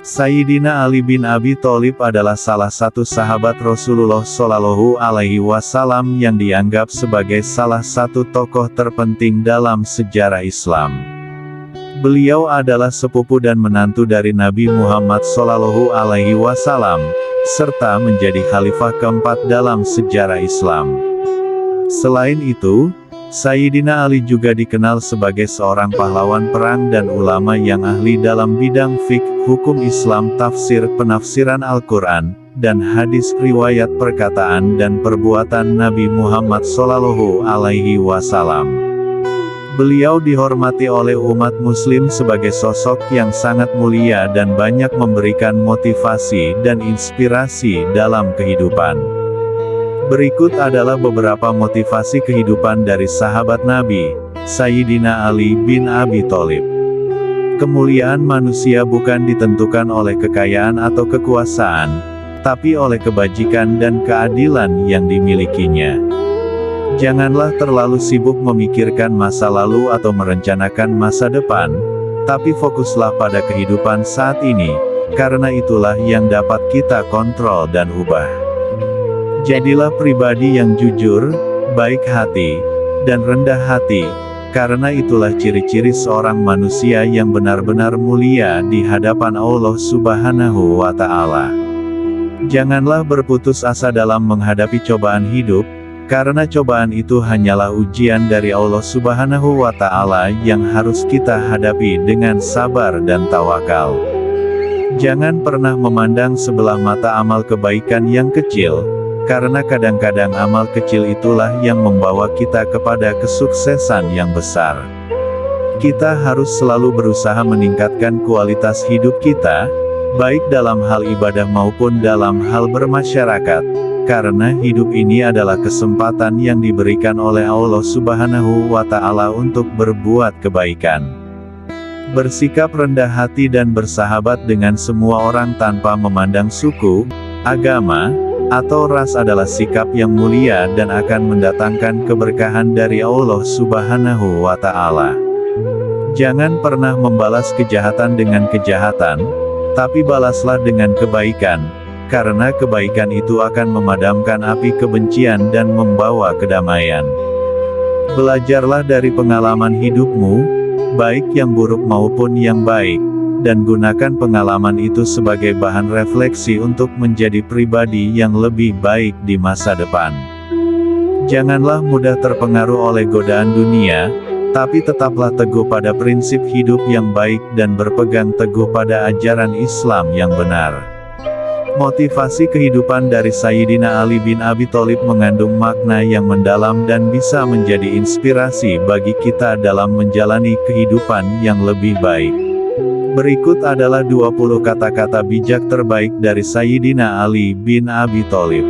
Sayyidina Ali bin Abi Thalib adalah salah satu sahabat Rasulullah Shallallahu Alaihi Wasallam yang dianggap sebagai salah satu tokoh terpenting dalam sejarah Islam. Beliau adalah sepupu dan menantu dari Nabi Muhammad Shallallahu Alaihi Wasallam, serta menjadi khalifah keempat dalam sejarah Islam. Selain itu, Sayyidina Ali juga dikenal sebagai seorang pahlawan perang dan ulama yang ahli dalam bidang fiqh, hukum Islam, tafsir, penafsiran Al-Quran, dan hadis, riwayat perkataan dan perbuatan Nabi Muhammad Shallallahu Alaihi Wasallam. Beliau dihormati oleh umat muslim sebagai sosok yang sangat mulia dan banyak memberikan motivasi dan inspirasi dalam kehidupan. Berikut adalah beberapa motivasi kehidupan dari sahabat Nabi, Sayyidina Ali bin Abi Thalib. Kemuliaan manusia bukan ditentukan oleh kekayaan atau kekuasaan, tapi oleh kebajikan dan keadilan yang dimilikinya. Janganlah terlalu sibuk memikirkan masa lalu atau merencanakan masa depan, tapi fokuslah pada kehidupan saat ini, karena itulah yang dapat kita kontrol dan ubah. Jadilah pribadi yang jujur, baik hati, dan rendah hati, karena itulah ciri-ciri seorang manusia yang benar-benar mulia di hadapan Allah Subhanahu wa Ta'ala. Janganlah berputus asa dalam menghadapi cobaan hidup, karena cobaan itu hanyalah ujian dari Allah Subhanahu wa Ta'ala yang harus kita hadapi dengan sabar dan tawakal. Jangan pernah memandang sebelah mata amal kebaikan yang kecil, karena kadang-kadang amal kecil itulah yang membawa kita kepada kesuksesan yang besar. Kita harus selalu berusaha meningkatkan kualitas hidup kita, baik dalam hal ibadah maupun dalam hal bermasyarakat, karena hidup ini adalah kesempatan yang diberikan oleh Allah Subhanahu wa Ta'ala untuk berbuat kebaikan. Bersikap rendah hati dan bersahabat dengan semua orang tanpa memandang suku, agama, atau ras adalah sikap yang mulia dan akan mendatangkan keberkahan dari Allah Subhanahu wa Ta'ala. Jangan pernah membalas kejahatan dengan kejahatan, tapi balaslah dengan kebaikan, karena kebaikan itu akan memadamkan api kebencian dan membawa kedamaian. Belajarlah dari pengalaman hidupmu, baik yang buruk maupun yang baik, dan gunakan pengalaman itu sebagai bahan refleksi untuk menjadi pribadi yang lebih baik di masa depan. Janganlah mudah terpengaruh oleh godaan dunia, tapi tetaplah teguh pada prinsip hidup yang baik dan berpegang teguh pada ajaran Islam yang benar. Motivasi kehidupan dari Sayyidina Ali bin Abi Thalib mengandung makna yang mendalam dan bisa menjadi inspirasi bagi kita dalam menjalani kehidupan yang lebih baik. Berikut adalah 20 kata-kata bijak terbaik dari Sayyidina Ali bin Abi Thalib.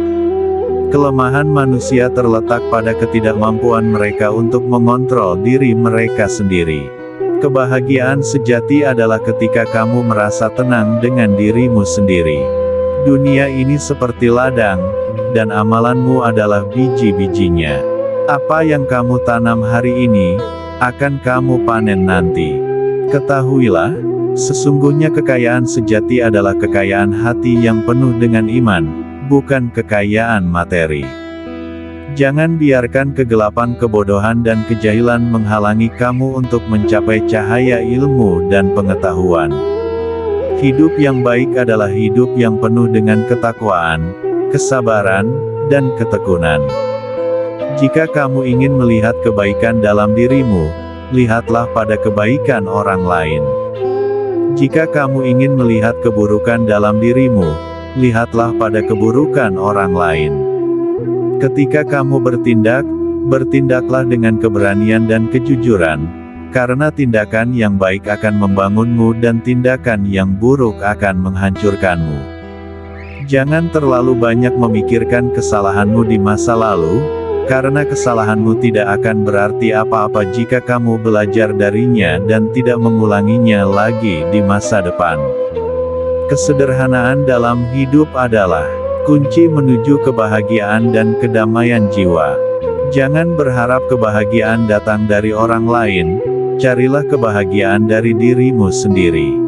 Kelemahan manusia terletak pada ketidakmampuan mereka untuk mengontrol diri mereka sendiri. Kebahagiaan sejati adalah ketika kamu merasa tenang dengan dirimu sendiri. Dunia ini seperti ladang, dan amalanmu adalah biji-bijinya. Apa yang kamu tanam hari ini, akan kamu panen nanti. Ketahuilah, sesungguhnya kekayaan sejati adalah kekayaan hati yang penuh dengan iman, bukan kekayaan materi. Jangan biarkan kegelapan, kebodohan dan kejahilan menghalangi kamu untuk mencapai cahaya ilmu dan pengetahuan. Hidup yang baik adalah hidup yang penuh dengan ketakwaan, kesabaran, dan ketekunan. Jika kamu ingin melihat kebaikan dalam dirimu, lihatlah pada kebaikan orang lain. Jika kamu ingin melihat keburukan dalam dirimu, lihatlah pada keburukan orang lain. Ketika kamu bertindak, bertindaklah dengan keberanian dan kejujuran, karena tindakan yang baik akan membangunmu dan tindakan yang buruk akan menghancurkanmu. Jangan terlalu banyak memikirkan kesalahanmu di masa lalu, karena kesalahanmu tidak akan berarti apa-apa jika kamu belajar darinya dan tidak mengulanginya lagi di masa depan. Kesederhanaan dalam hidup adalah kunci menuju kebahagiaan dan kedamaian jiwa. Jangan berharap kebahagiaan datang dari orang lain, carilah kebahagiaan dari dirimu sendiri.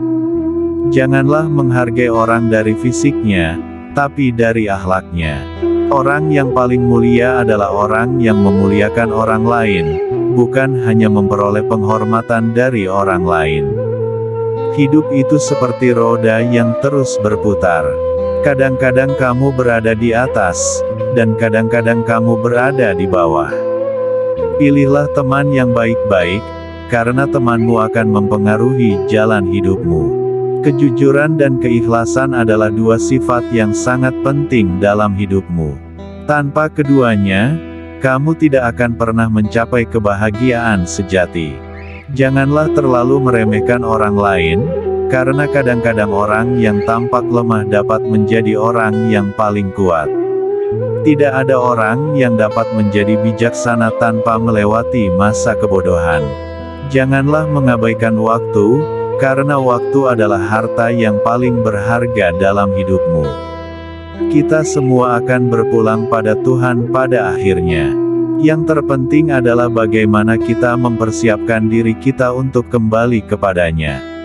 Janganlah menghargai orang dari fisiknya, tapi dari akhlaknya. Orang yang paling mulia adalah orang yang memuliakan orang lain, bukan hanya memperoleh penghormatan dari orang lain. Hidup itu seperti roda yang terus berputar. Kadang-kadang kamu berada di atas, dan kadang-kadang kamu berada di bawah. Pilihlah teman yang baik-baik, karena temanmu akan mempengaruhi jalan hidupmu. Kejujuran dan keikhlasan adalah dua sifat yang sangat penting dalam hidupmu. Tanpa keduanya, kamu tidak akan pernah mencapai kebahagiaan sejati. Janganlah terlalu meremehkan orang lain, karena kadang-kadang orang yang tampak lemah dapat menjadi orang yang paling kuat. Tidak ada orang yang dapat menjadi bijaksana tanpa melewati masa kebodohan. Janganlah mengabaikan waktu, karena waktu adalah harta yang paling berharga dalam hidupmu. Kita semua akan berpulang pada Tuhan pada akhirnya. Yang terpenting adalah bagaimana kita mempersiapkan diri kita untuk kembali kepadanya.